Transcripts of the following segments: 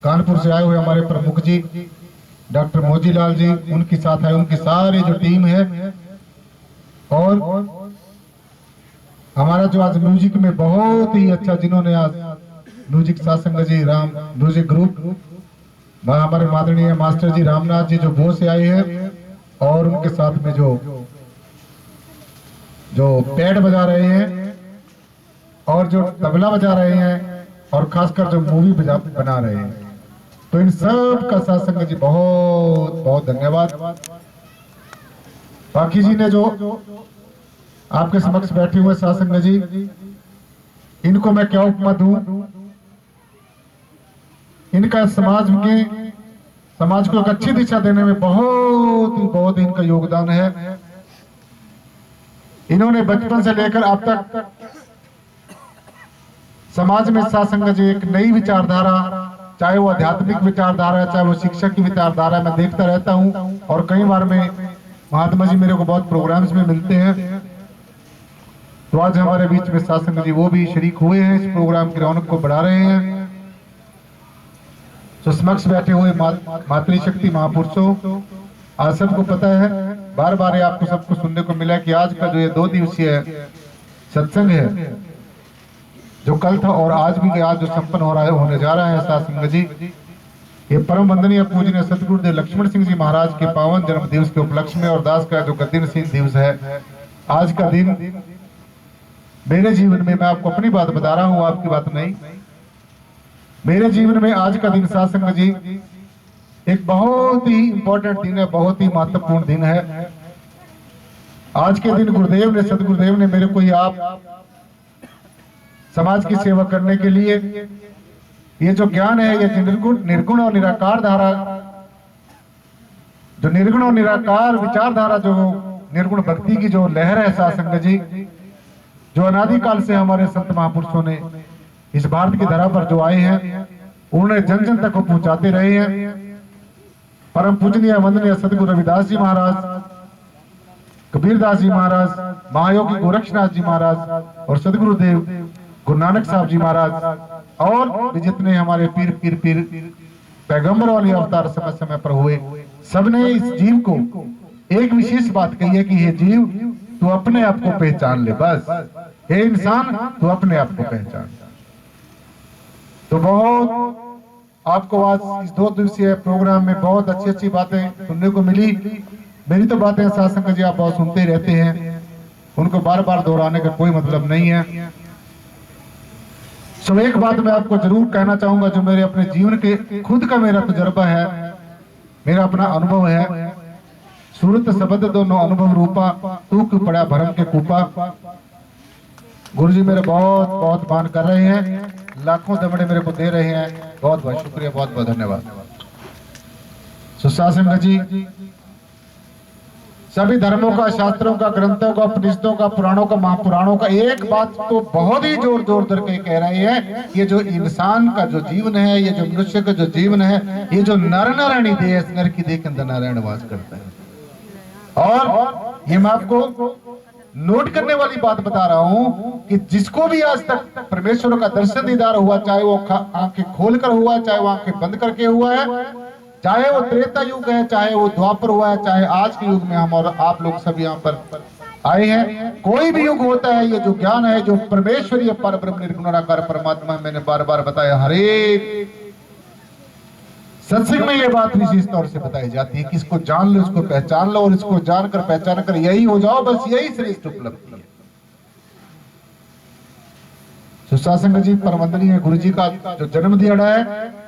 कानपुर से आए हुए हमारे प्रमुख जी डॉक्टर मोजीलाल जी, उनके साथ है उनकी सारी जो टीम है, और हमारा जो आज म्यूजिक में बहुत ही अच्छा, जिन्होंने आज म्यूजिक सत्संग जी राम म्यूजिक ग्रुप, हमारे माननीय मास्टर जी रामनाथ जी जो भो से आए हैं, और उनके साथ में जो पैड बजा रहे हैं और जो तबला बजा रहे हैं, और खासकर जो मूवी बना रहे हैं, तो इन सब का सत्संग जी बहुत बहुत धन्यवाद। बाकी जी ने जो आपके समक्ष बैठे हुए सत्संग जी, इनको मैं क्या उपमा दूं। इनका समाज को एक अच्छी दिशा देने में बहुत ही इनका योगदान है। इन्होंने बचपन से लेकर अब तक समाज में सत्संग जी एक नई विचारधारा, चाहे वो आध्यात्मिक विचारधारा है, चाहे वो शिक्षा की विचारधारा है, मैं देखता रहता हूं। और कई बार में महात्मा जी मेरे को बहुत प्रोग्राम्स में मिलते हैं, तो आज हमारे बीच में सत्संग जी वो भी शरीक हुए हैं, इस प्रोग्राम की रौनक को बढ़ा रहे हैं। तो समक्ष बैठे हुए मातृशक्ति महापुरुषों, आज सबको पता है, बार बार आपको सबको सुनने को मिला कि आज का जो ये 2 दिवसीय सत्संग है, जो कल था और आज भी आज जो संपन्न हो रहा है, होने जा रहा है सत्संग जी, ये परम वंदनीय पूजनीय सतगुरुदेव लक्ष्मण सिंह जी महाराज के पावन जन्म दिवस के उपलक्ष्य में, और दास का जो गद्दी नसीब दिवस है, आज का दिन मेरे जीवन में, मैं आपको अपनी बात बता रहा हूं, आपकी बात नहीं, मेरे जीवन में आज का दिन सत्संग जी एक बहुत ही इंपॉर्टेंट दिन है, बहुत ही महत्वपूर्ण दिन है। आज के दिन गुरुदेव ने, सतगुरुदेव ने मेरे को, आप समाज की सेवा करने के लिए ये जो ज्ञान है, ये निर्गुण और निराकार धारा, जो निर्गुण और निराकार विचारधारा, जो निर्गुण भक्ति की जो लहर है सत्संग जी, जो अनादिकाल से हमारे संत महापुरुषों ने इस भारत की धरा पर जो आए हैं, उन्होंने जन जन तक को पहुंचाते रहे हैं। परम पूजनीय वंदनीय सदगुरु रविदास जी महाराज, कबीरदास जी महाराज, महायोगी गोरक्षनाथ जी महाराज, और सदगुरुदेव गुरु नानक साहब जी महाराज, और भी जितने हमारे पीर पैगंबर वाले अवतार समय समय पर हुए, सबने इस जीव को एक विशेष बात कही है कि हे जीव, तू अपने आप को पहचान ले, बस हे इंसान, तू अपने आप को पहचान। तो बहुत आपको आज इस 2 दिवसीय प्रोग्राम में बहुत अच्छी बातें सुनने को मिली। मेरी तो बातें सत्संग जी आप बहुत सुनते ही रहते हैं, उनको बार बार दोहराने का कोई मतलब नहीं है। सो एक बात मैं आपको जरूर कहना चाहूंगा, जो मेरे अपने जीवन के खुद का मेरा तजुर्बा है, मेरा अपना अनुभव है। सूरत शब्द दोनों अनुभव रूपा, तू क्यों पड़ा भरम के कूपा। गुरु जी मेरे बहुत बहुत मान कर रहे हैं, लाखों दमड़े मेरे को दे रहे हैं, बहुत बहुत शुक्रिया, बहुत बहुत धन्यवाद। सत्संग जी सभी धर्मों का, शास्त्रों का, ग्रंथों का, उपनिषदों का, पुराणों का, महापुराणों का एक बात तो बहुत ही जोर जोर करके कह रहे हैं, ये जो इंसान का जो जीवन है, ये जो मनुष्य का जो जीवन है, ये जो नर नारायणी देह, नर की देह के अंदर नारायण वास करता है। और ये मैं आपको नोट करने वाली बात बता रहा हूं कि जिसको भी आज तक परमेश्वर का दर्शन दीदार हुआ, चाहे वो आंखें खोलकर हुआ, चाहे वो आंखें बंद करके हुआ है, चाहे वो त्रेता युग है, चाहे वो द्वापर हुआ है, चाहे आज के युग में हम और आप लोग सब यहाँ पर आए हैं, कोई भी युग होता है, ये जो ज्ञान है, जो परमेश्वरीय परब्रह्म निर्गुणाकार परमात्मा, मैंने बार बार बताया, हरे सत्संग में ये बात विशेष तौर से बताई जाती है कि इसको जान लो, इसको पहचान लो, और इसको जानकर पहचान कर यही हो जाओ, बस यही श्रेष्ठ उपलब्धि है। सत्संग जी परमवंदनीय गुरु जी का जो जन्म दिहाड़ा है,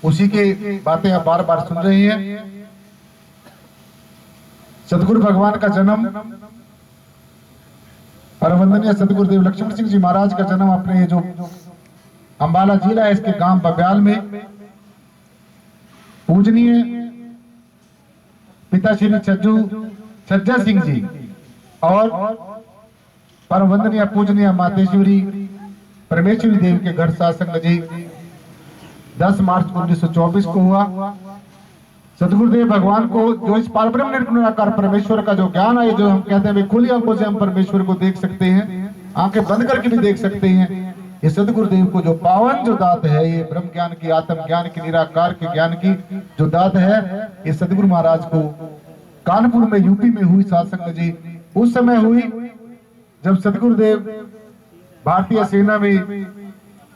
उसी के बातें आप बार बार सुन रहे हैं। सतगुरु भगवान का जन्म, परमवंदनीय सतगुरुदेव लक्ष्मण सिंह जी महाराज का जन्म अपने ये जो अंबाला जिला है, इसके गांव बब्याल में पूजनीय पिता श्री छज्जा सिंह जी और परम वंदनीय पूजनीय मातेश्वरी परमेश्वरी देवी के घर सत्संग जी 10 मार्च 1924 को हुआ। सदगुरुदेव भगवान को जो इस पारब्रह्म निर्गुणाकार परमेश्वर का जो ज्ञान है, जो हम कहते हैं खुली आंखों से हम परमेश्वर को देख सकते हैं, आंखें बंद करके भी देख सकते हैं, ये सदगुरुदेव को जो पावन जो दात है, ये ब्रह्म ज्ञान की, आत्म ज्ञान की, निराकार के ज्ञान की जो दात है, ये सदगुरु महाराज को कानपुर में यूपी में हुई साध संगत जी। उस समय हुई जब सदगुरुदेव भारतीय सेना में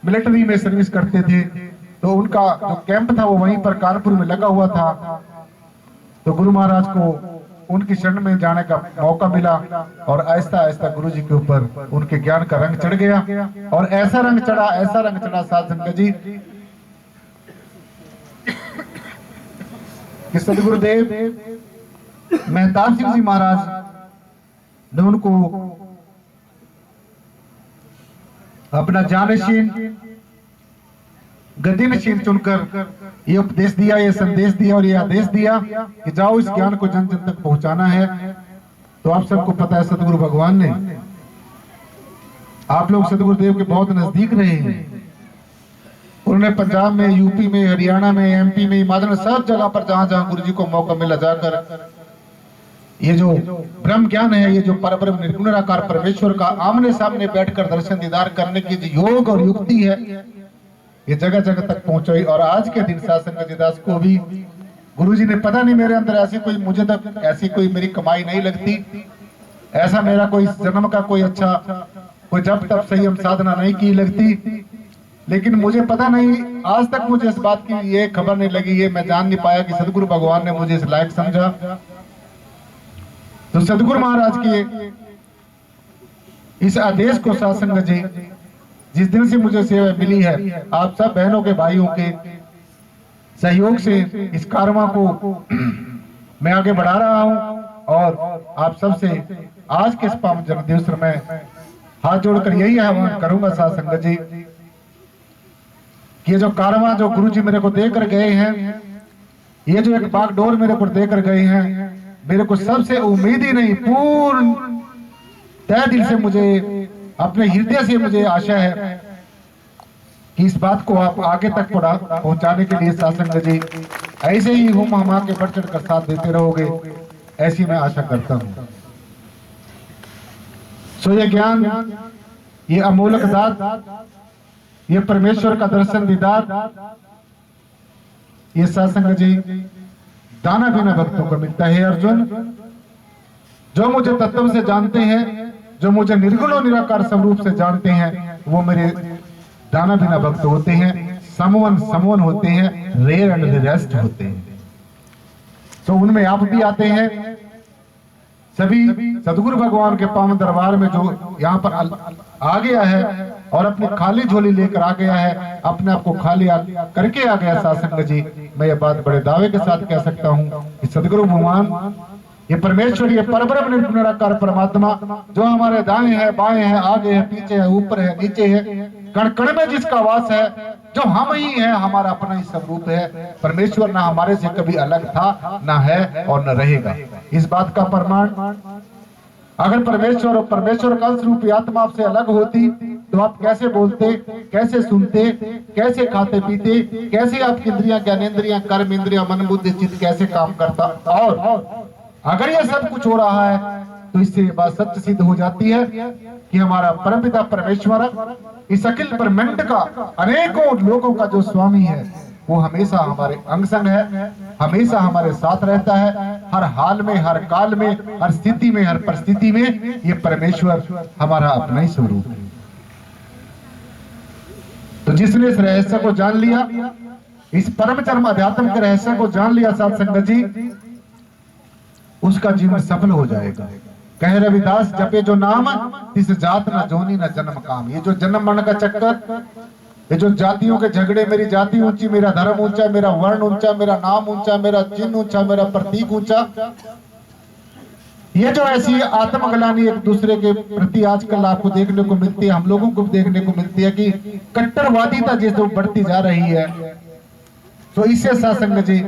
मिलिट्री में सर्विस करते थे, तो उनका जो कैंप था वो वहीं पर कानपुर में लगा हुआ था। तो गुरु महाराज को उनकी शरण में जाने का मौका मिला और आहिस्ता आहिस्ता गुरु जी के ऊपर उनके ज्ञान का रंग चढ़ गया। और ऐसा रंग चढ़ा साध संगत जी कि सदगुरुदेव मेहताब सिंह जी महाराज ने उनको अपना जानशीन गद्दीनशीन चुनकर ये उपदेश दिया, ये संदेश दिया और ये आदेश दिया कि जाओ इस ज्ञान को जन जन तक पहुंचाना है। तो आप सबको पता है सदगुरु भगवान ने, आप लोग सदगुरुदेव के बहुत नजदीक रहे हैं। उन्होंने पंजाब में, यूपी में, हरियाणा में, एमपी में, हिमाचल में, सब जगह पर जहां जहां गुरु जी को मौका मिला जाकर ये जो ब्रह्म ज्ञान है, ये जो परब्रह्म निर्गुण निराकार परमेश्वर का आमने सामने बैठकर दर्शन दीदार करने की जो योग और युक्ति है, ये जगह जगह तक पहुंचाई। और आज के दिन साध संगत जी दास को भी गुरुजी ने, पता नहीं मेरे अंदर ऐसी कोई, मुझे तक ऐसी कोई मेरी कमाई नहीं लगती, ऐसा मेरा कोई जन्म का कोई अच्छा कोई जब तब संयम साधना नहीं की लगती, लेकिन मुझे पता नहीं, आज तक मुझे इस बात की ये खबर नहीं लगी, ये मैं जान नहीं पाया कि सदगुरु भगवान ने मुझे इस लायक समझा। तो सदगुरु महाराज के इस आदेश को साध संगत जी, जिस दिन से मुझे सेवा मिली है, आप सब बहनों के भाइयों के सहयोग से इस कारवा को मैं आगे बढ़ा रहा हूं। और आप सबसे आज के इस पावन जन्मदिवस में हाथ जोड़कर यही आह्वान करूंगा साध संगत जी कि ये जो कारवा जो गुरु जी मेरे को देकर गए हैं, ये जो एक बागडोर मेरे को देकर गए हैं, मेरे को सबसे उम्मीद ही नहीं, पूर्ण तय दिल से मुझे, अपने हृदय से मुझे आशा है कि इस बात को आप आगे तक पहुंचाने के लिए साध संगत जी ऐसे ही हुम हमा के बढ़ चढ़ कर साथ देते रहोगे, ऐसी मैं आशा करता हूं। सो ये ज्ञान, ये अमूलक दात, ये परमेश्वर का दर्शन दीदार, ये साध संगत जी दाना बिना भक्तों को मिलता है। अर्जुन, जो मुझे तत्व से जानते हैं, जो मुझे निर्गुण और निराकार स्वरूप से जानते हैं, वो मेरे दाना बिना भक्त होते हैं, समवन होते हैं, रेयर एंड द रेस्ट होते हैं। तो उनमें आप भी आते हैं। सभी सदगुरु भगवान के पावन दरबार में जो यहाँ पर आ गया है और अपनी खाली झोली लेकर आ गया है, अपने आप को खाली करके आ गया साध संगत जी, मैं ये बात बड़े दावे के साथ कह सकता हूँ कि सदगुरु भगवान, ये परमेश्वर, ये परब्रह्म निर्गुण निराकार परमात्मा जो हमारे दाएं है, बाएं है, आगे है, पीछे है, ऊपर है, नीचे है, कण कण में जिसका वास है, जो हम ही है, हमारा अपना ही स्वरूप है। परमेश्वर ना हमारे से कभी अलग था, ना है और न रहेगा। इस बात का प्रमाण, अगर परमेश्वर और परमेश्वर का स्वरूप आत्मा आपसे अलग होती तो आप कैसे बोलते, कैसे सुनते, कैसे खाते पीते, कैसे आपकी इंद्रियां, ज्ञानेंद्रियां, कर्म इंद्रियां, मन बुद्धि चित्त कैसे काम करता। और अगर यह सब कुछ हो रहा है तो इससे बात सत्य सिद्ध हो जाती है कि हमारा परमपिता परमेश्वर इस अखिल ब्रह्मांड का अनेकों लोगों का जो स्वामी है, वो हमेशा हमारे अंग संग है, हमेशा हमारे साथ रहता है, हर हाल में, हर काल में, हर स्थिति में, हर परिस्थिति में। ये परमेश्वर हमारा अपना ही स्वरूप है। तो जिसने इस रहस्य को जान लिया, इस परम चरम अध्यात्म के रहस्य को जान लिया साध संगत जी, उसका जीवन सफल हो जाएगा। कह रविदास, जपे जो नाम तिस जात न जोनी न जन्म काम। ये जो जन्म मरण का चक्कर, ये जो जातियों के झगड़े, मेरी जाति ऊंची, मेरा धर्म ऊंचा, मेरा वर्ण ऊंचा, मेरा नाम ऊंचा, मेरा चिन्ह ऊंचा, मेरा प्रतीक ऊंचा, ये जो ऐसी आत्मग्लानि एक दूसरे के प्रति आजकल आपको देखने को मिलती है, हम लोगों को देखने को मिलती है कि कट्टरवादिता जैसे बढ़ती जा रही है। तो इससे साध संगत जी,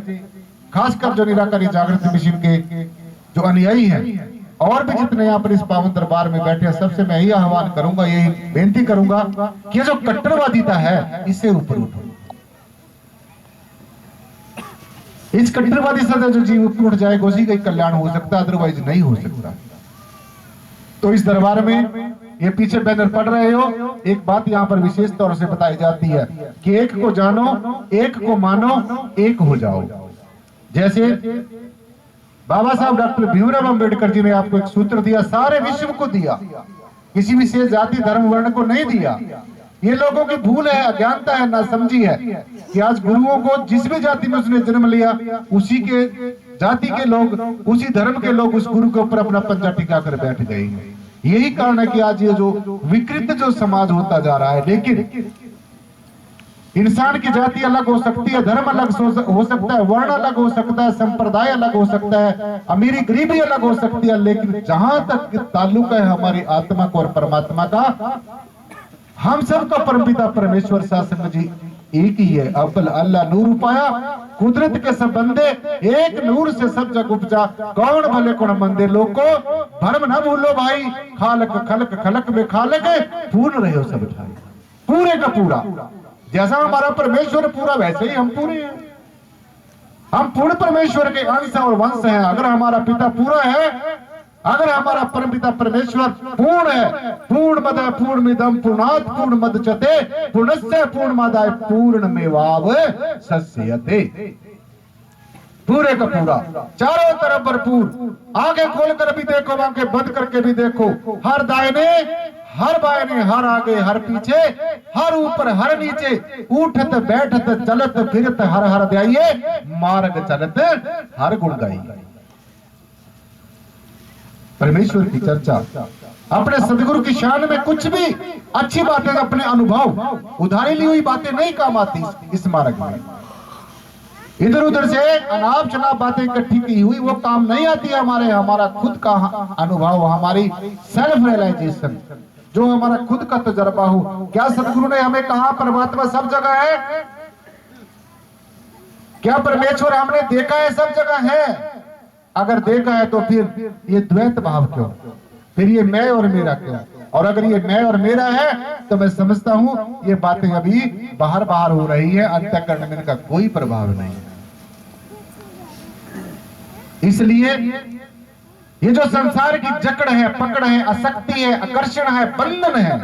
खासकर जो निराकारी जागृति मिशन के जो अनुयायी हैं और भी जितने यहाँ पर इस पावन दरबार में बैठे हैं, सबसे मैं यही आह्वान करूंगा, यही बेनती करूंगा कि ये जो कट्टरवादिता है, इससे ऊपर उठो। इस कट्टरवादी से जो जीव ऊपर उठ जाएगा, उसी का कल्याण हो सकता है, अदरवाइज नहीं हो सकता। तो इस दरबार में ये पीछे बैनर पढ़ रहे हो, एक बात यहाँ पर विशेष तौर से बताई जाती है कि एक को जानो, एक को मानो, एक हो जाओ। जैसे बाबा साहब डॉक्टर भीमराव अंबेडकर जी ने आपको एक सूत्र दिया, सारे विश्व को दिया, किसी विशेष जाति धर्म वर्ण को नहीं दिया। ये लोगों की भूल है, अज्ञानता है, नासमझी है कि आज गुरुओं को जिस भी जाति में उसने जन्म लिया, उसी के जाति के लोग, उसी धर्म के लोग उस गुरु के ऊपर अपना पंजा टिका कर बैठ गए। यही कारण है कि आज ये जो विकृत जो समाज होता जा रहा है। लेकिन इंसान की जाति अलग हो सकती है, धर्म अलग हो सकता है, वर्ण अलग हो सकता है, संप्रदाय अलग हो सकता है, अमीरी गरीबी अलग हो सकती है, लेकिन जहां तक ताल्लुक है हमारी आत्मा को और परमात्मा का, हम सबका परमपिता परमेश्वर शासन जी एक ही है। अव्वल अल्लाह नूर पाया, कुदरत के सब बंदे, एक नूर से सब जग उपजा, कौन भले कौन मंदे। लोग को भरम न भूलो भाई, खालक खलक खलक में खालक, पूर्ण रहे हो सब ठाई, पूरे का पूरा। जैसा हमारा परमेश्वर पूरा, वैसे ही हम पूरे हैं। हम पूर्ण परमेश्वर के अंश और वंश हैं। अगर हमारा पिता पूरा है, अगर हमारा परमपिता परमेश्वर पूर्ण है, पूर्ण मद पूर्णमिदं पूर्णात् पूर्णमुदच्यते पूर्णस्य पूर्णमादाय पूर्णमेवाव सस्यते। पूरे का पूरा, चारों तरफ भरपूर। आगे खोलकर भी देखो, आंखें बंद करके भी देखो, हर दाहिने हर बायने, हर आगे हर पीछे, हर ऊपर हर नीचे, उठत बैठत चलत फिरत हर हर ध्याइये, मार्ग चलत हर गुण गाइए। परमेश्वर की चर्चा, अपने सदगुरु की शान में कुछ भी अच्छी बातें, अपने अनुभव, उधारी ली हुई बातें नहीं काम आती इस मार्ग में। इधर उधर से अनाप शनाप बातें इकट्ठी की हुई वो काम नहीं आती हमारे। हमारा खुद का अनुभव, हमारी सेल्फ रियलाइजेशन, जो हमारा खुद का तजर्बा हो। क्या सदगुरु ने हमें कहा परमात्मा सब जगह है? क्या परमेश्वर हमने देखा है सब जगह है? अगर देखा है तो फिर ये द्वैत भाव क्यों, फिर ये मैं और मेरा क्यों? और अगर ये मैं और मेरा है तो मैं समझता हूं ये बातें अभी बाहर बाहर हो रही है, अंतःकरण में इनका कोई प्रभाव नहीं है। इसलिए ये जो संसार की जकड़ है, पकड़ है, आसक्ति है, आकर्षण है, बंधन है,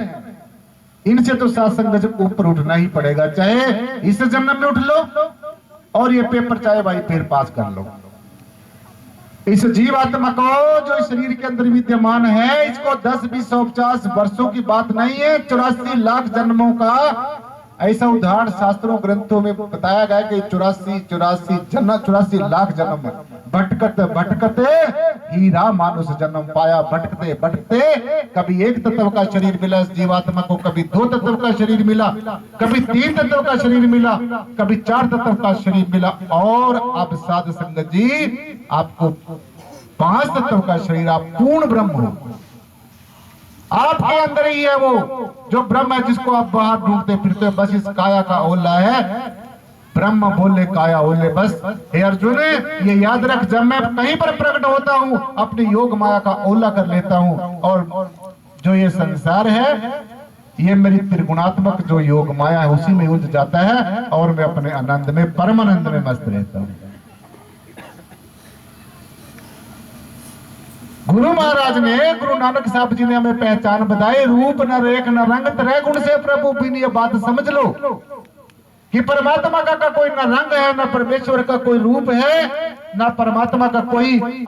इनसे तो सात्संग से ऊपर उठना ही पड़ेगा। चाहे इस जन्म में उठ लो और ये पेपर चाहे भाई फिर पास कर लो। इस जीवात्मा को जो शरीर के अंदर विद्यमान है, इसको 10, 20, 150 वर्षों की बात नहीं है, 84 लाख जन्मों का ऐसा उदाहरण शास्त्रों ग्रंथों में बताया गया कि 84 लाख जन्म भटकत भटकते हीरा मानुष जन्म पाया। भटकते भटकते कभी एक तत्व का शरीर मिला इस जीवात्मा को, कभी 2 तत्व का शरीर मिला, कभी 3 तत्व का शरीर मिला, कभी 4 तत्व का शरीर मिला, और अब साध संगत जी आपको 5 तत्व का शरीर, आप पूर्ण ब्रह्म हो। आपके अंदर ही है वो जो ब्रह्म है, जिसको आप बाहर ढूंढते फिरते, बस इस काया का ओला है। ब्रह्म बोले काया ओले बस। हे अर्जुन, ये याद रख, जब मैं कहीं पर प्रकट होता हूं अपनी योग माया का ओला कर लेता हूं, और जो ये संसार है ये मेरी त्रिगुणात्मक जो योग माया है उसी में उलझ जाता है, और मैं अपने आनंद में, परमानंद में मस्त रहता हूं। गुरु महाराज ने, गुरु नानक साहब जी ने हमें पहचान बताई, रूप न रेख न रंग, त्रय गुण से प्रभु बिन। ये बात समझ लो कि परमात्मा का कोई न रंग है, न परमेश्वर का कोई रूप है, न परमात्मा का कोई